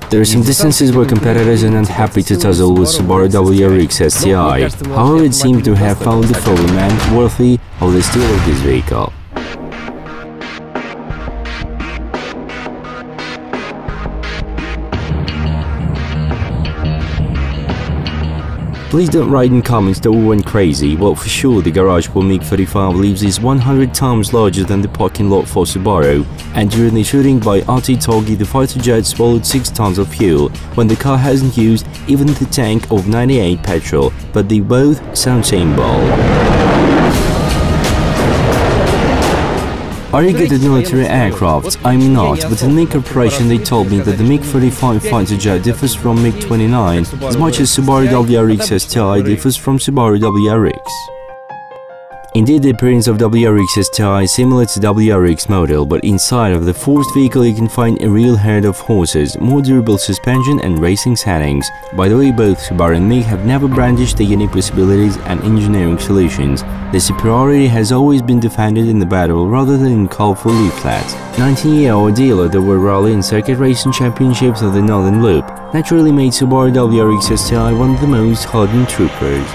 There are some distances where competitors are not happy to tussle with Subaru WRX STI, however it seems to have found the foeman worthy of the steal of this vehicle. Please don't write in comments that we went crazy. Well, for sure the garage for MiG-35 leaves is 100 times larger than the parking lot for Subaru, and during the shooting by RT Togi the fighter jet swallowed 6 tons of fuel when the car hasn't used even the tank of 98 petrol, but they both sound same ball. Are you good at military aircraft? I'm not, but in MiG Corporation they told me that the MiG-35 fighter jet differs from MiG-29 as much as Subaru WRX STI differs from Subaru WRX. Indeed, the appearance of WRX STI is similar to WRX model, but inside of the forced vehicle you can find a real herd of horses, more durable suspension and racing settings. By the way, both Subaru and MiG have never brandished the unique possibilities and engineering solutions. The superiority has always been defended in the battle rather than in colorful leaflets. 19-year-old dealer that were rally and circuit racing championships of the Northern Loop naturally made Subaru WRX STI one of the most hardened troopers.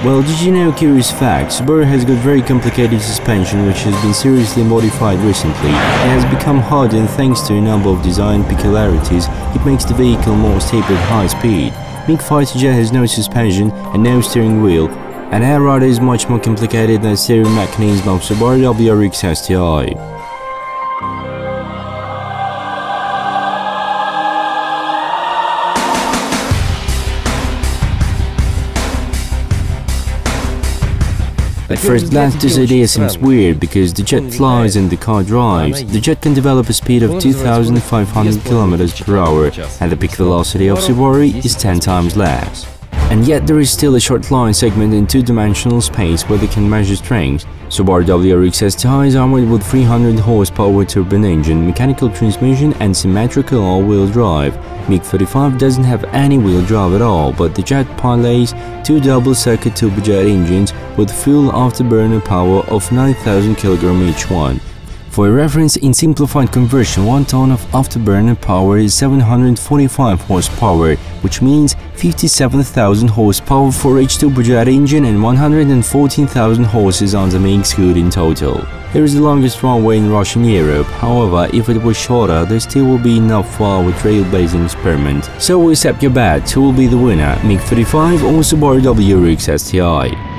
Well, did you know a curious fact? Subaru has got very complicated suspension which has been seriously modified recently. It has become hardened thanks to a number of design peculiarities. It makes the vehicle more stable at high speed. MiG fighter jet has no suspension and no steering wheel, and air rudder is much more complicated than steering mechanism of Subaru WRX STI. At first glance this idea seems weird because the jet flies and the car drives. The jet can develop a speed of 2,500 km per hour and the peak velocity of Subaru is 10 times less. And yet there is still a short line segment in two-dimensional space where they can measure strength. Subaru WRX STI is armored with 300 horsepower turbine engine, mechanical transmission and symmetrical all-wheel drive. MiG-35 doesn't have any wheel drive at all, but the jet pilots two double-circuit turbojet engines with fuel afterburner power of 9,000 kg each one. For a reference, in simplified conversion, 1 ton of afterburner power is 745 horsepower, which means 57,000 horsepower for each turbojet engine and 114,000 horses on the MiG's hood in total. There is the longest runway in Russian Europe, however, if it was shorter, there still will be enough for our trailblazing experiment. So accept your bet, who will be the winner, MiG-35 or Subaru WRX STI?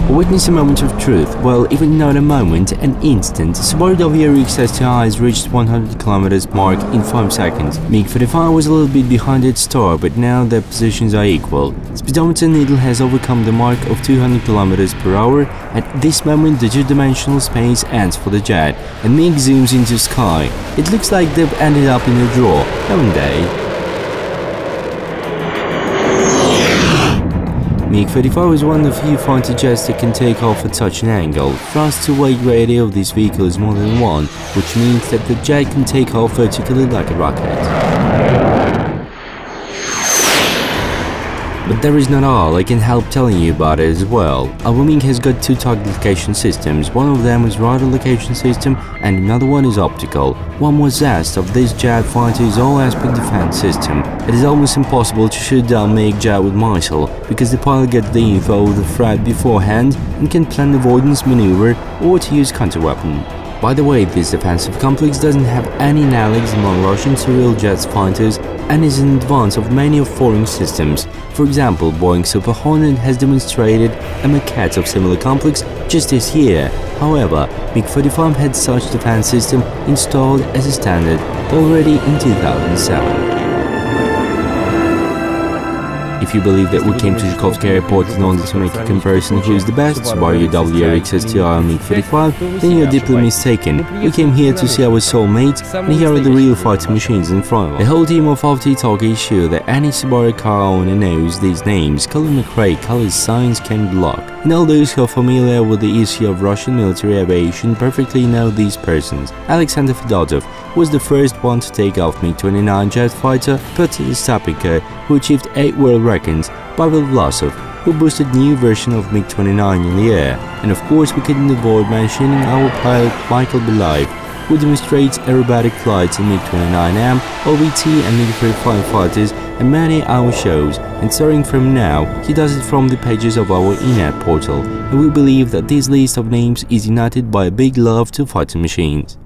Witness a moment of truth. Well, even not a moment, an instant. Subaru WRX STI has reached 100 km mark in 5 seconds. MiG-35 was a little bit behind its star, but now their positions are equal. Speedometer needle has overcome the mark of 200 km per hour. At this moment, the two-dimensional space ends for the jet, and MiG zooms into sky. It looks like they've ended up in a draw, haven't they? MiG-35 is one of the few fighter jets that can take off at such an angle. Thrust-to-weight ratio of this vehicle is more than 1, which means that the jet can take off vertically like a rocket. But there is not all, I can help telling you about it as well. Our MiG has got 2 target location systems, one of them is radar location system and another one is optical. One more zest of this jet fighter is all-aspect defense system. It is almost impossible to shoot down MiG jet with missile, because the pilot gets the info of the threat beforehand and can plan avoidance maneuver or to use counterweapon. By the way, this defensive complex doesn't have any analogues among Russian serial jets fighters and is in advance of many of foreign systems. For example, Boeing Super Hornet has demonstrated a maquette of similar complex just this year. However, MiG-35 had such defense system installed as a standard already in 2007. If you believe that we came to Zhukovsky Airport in order to make a comparison who is the best, Subaru WRX STI or MiG-45, then you're deeply mistaken. We came here to see our soulmates, and here are the real fighting machines in front of us. The whole team of FT Talk is sure that any Subaru car owner knows these names. Colin McRae, Color's Signs, Ken Block. And all those who are familiar with the issue of Russian military aviation perfectly know these persons. Alexander Fedotov was the first one to take off MiG-29 jet fighter, Petr Stapenko, who achieved 8 world records, Pavel Vlasov, who boosted new version of MiG-29 in the air, and of course we couldn't avoid mentioning our pilot Michael Belayev, who demonstrates aerobatic flights in MiG-29M, OVT and MiG-35 fighters and many our shows, and starting from now, he does it from the pages of our in-app portal, and we believe that this list of names is united by a big love to fighting machines.